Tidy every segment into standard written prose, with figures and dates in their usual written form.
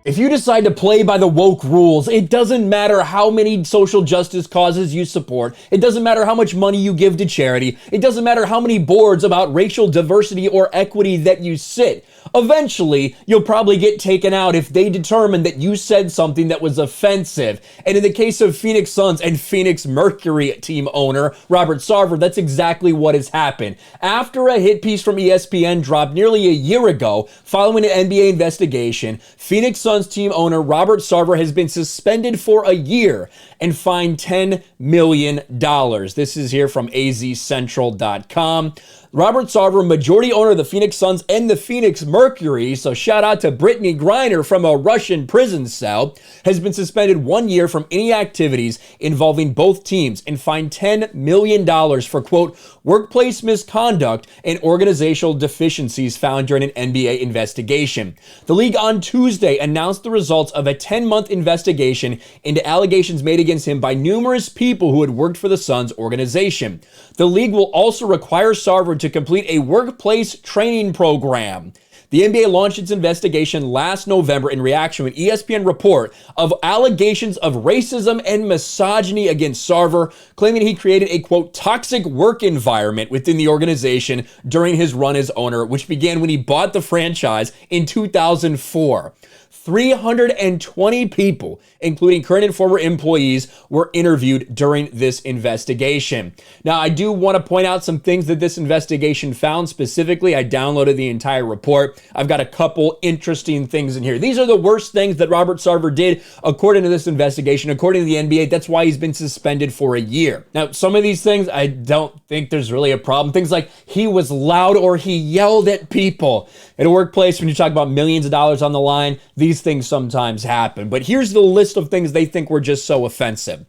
If you decide to play by the woke rules, it doesn't matter how many social justice causes you support. It doesn't matter how much money you give to charity. It doesn't matter how many boards about racial diversity or equity that you sit. Eventually, you'll probably get taken out if they determine that you said something that was offensive. And in the case of Phoenix Suns and Phoenix Mercury team owner Robert Sarver, that's exactly what has happened. After a hit piece from ESPN dropped nearly a year ago following an NBA investigation, Phoenix Suns team owner Robert Sarver has been suspended for a year and fined $10 million. This is here from azcentral.com. Robert Sarver, majority owner of the Phoenix Suns and the Phoenix Mercury, so shout out to Brittany Griner from a Russian prison cell, has been suspended 1 year from any activities involving both teams and fined $10 million for, quote, workplace misconduct and organizational deficiencies found during an NBA investigation. The league on Tuesday announced the results of a 10-month investigation into allegations made against him by numerous people who had worked for the Suns organization. The league will also require Sarver to complete a workplace training program. The NBA launched its investigation last November in reaction to an ESPN report of allegations of racism and misogyny against Sarver, claiming he created a, quote, toxic work environment within the organization during his run as owner, which began when he bought the franchise in 2004. 320 people, including current and former employees, were interviewed during this investigation. Now, I do want to point out some things that this investigation found. Specifically, I downloaded the entire report. I've got a couple interesting things in here. These are the worst things that Robert Sarver did, according to this investigation. According to the NBA, that's why he's been suspended for a year. Now, some of these things, I don't think there's really a problem. Things like he was loud or he yelled at people. At a workplace, when you talk about millions of dollars on the line, these things sometimes happen. But here's the list of things they think were just so offensive.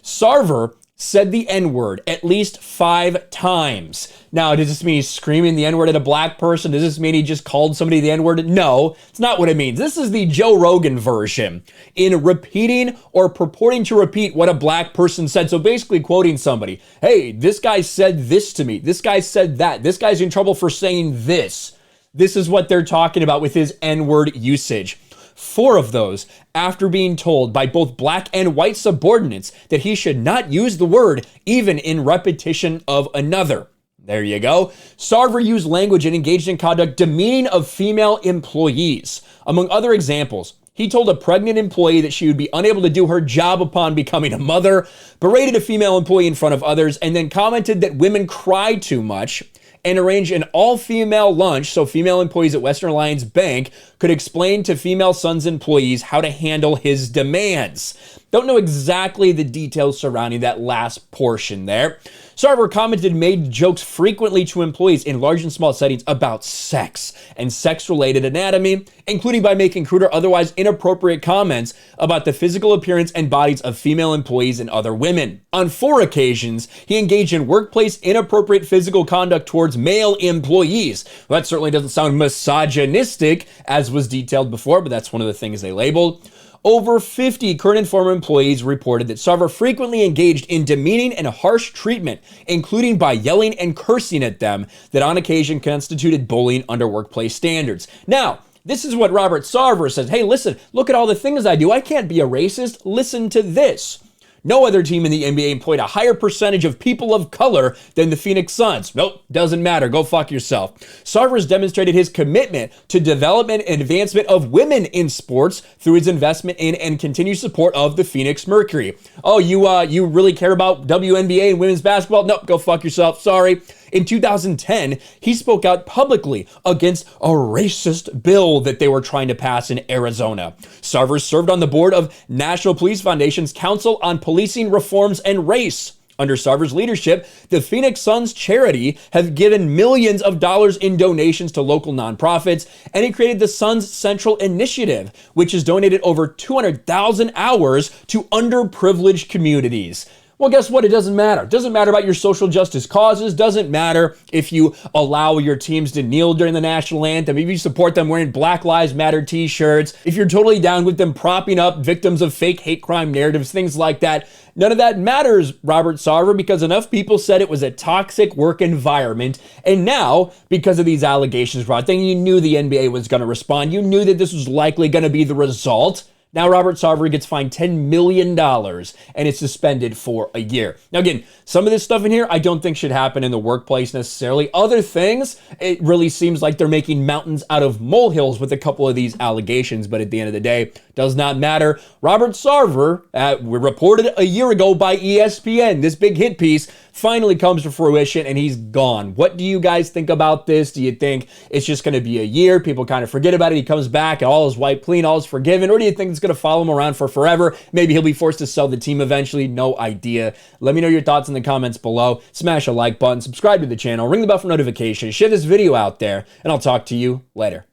Sarver said the N-word at least 5 times. Now, does this mean he's screaming the N-word at a black person? Does this mean he just called somebody the N-word? No, it's not what it means. This is the Joe Rogan version in repeating or purporting to repeat what a black person said. So basically quoting somebody. Hey, this guy said this to me. This guy said that. This guy's in trouble for saying this. This is what they're talking about with his N-word usage. 4 of those after being told by both black and white subordinates that he should not use the word even in repetition of another. There you go. Sarver used language and engaged in conduct demeaning of female employees. Among other examples, he told a pregnant employee that she would be unable to do her job upon becoming a mother, berated a female employee in front of others, and then commented that women cry too much, and arranged an all-female lunch so female employees at Western Alliance Bank could explain to female Suns employees how to handle his demands. Don't know exactly the details surrounding that last portion there. Sarver commented and made jokes frequently to employees in large and small settings about sex and sex-related anatomy, including by making crude or otherwise inappropriate comments about the physical appearance and bodies of female employees and other women. On 4 occasions, he engaged in workplace inappropriate physical conduct towards male employees. Well, that certainly doesn't sound misogynistic, as was detailed before, but that's one of the things they labeled. Over 50 current and former employees reported that Sarver frequently engaged in demeaning and harsh treatment, including by yelling and cursing at them, that on occasion constituted bullying under workplace standards. Now, this is what Robert Sarver says. Hey, listen, look at all the things I do. I can't be a racist. Listen to this. No other team in the NBA employed a higher percentage of people of color than the Phoenix Suns. Nope, doesn't matter. Go fuck yourself. Sarver's demonstrated his commitment to development and advancement of women in sports through his investment in and continued support of the Phoenix Mercury. Oh, you really care about WNBA and women's basketball? Nope, go fuck yourself. Sorry. In 2010, he spoke out publicly against a racist bill that they were trying to pass in Arizona. Sarver served on the board of National Police Foundation's Council on Policing Reforms and Race. Under Sarver's leadership, the Phoenix Suns charity have given millions of dollars in donations to local nonprofits, and he created the Suns Central Initiative, which has donated over 200,000 hours to underprivileged communities. Well, guess what? It doesn't matter. It doesn't matter about your social justice causes. Doesn't matter if you allow your teams to kneel during the national anthem, if you support them wearing Black Lives Matter t-shirts, if you're totally down with them propping up victims of fake hate crime narratives, things like that. None of that matters, Robert Sarver, because enough people said it was a toxic work environment. And now, because of these allegations, Rod, then you knew the NBA was going to respond. You knew that this was likely going to be the result. Now Robert Sarver gets fined $10 million and it's suspended for a year. Now again, some of this stuff in here I don't think should happen in the workplace necessarily. Other things, it really seems like they're making mountains out of molehills with a couple of these allegations, but at the end of the day, does not matter. Robert Sarver, reported a year ago by ESPN, this big hit piece, finally comes to fruition and he's gone. What do you guys think about this? Do you think it's just going to be a year? People kind of forget about it. He comes back and all is wiped clean, all is forgiven. Or do you think it's going to follow him around for forever? Maybe he'll be forced to sell the team eventually. No idea. Let me know your thoughts in the comments below. Smash a like button, subscribe to the channel, ring the bell for notifications, share this video out there, and I'll talk to you later.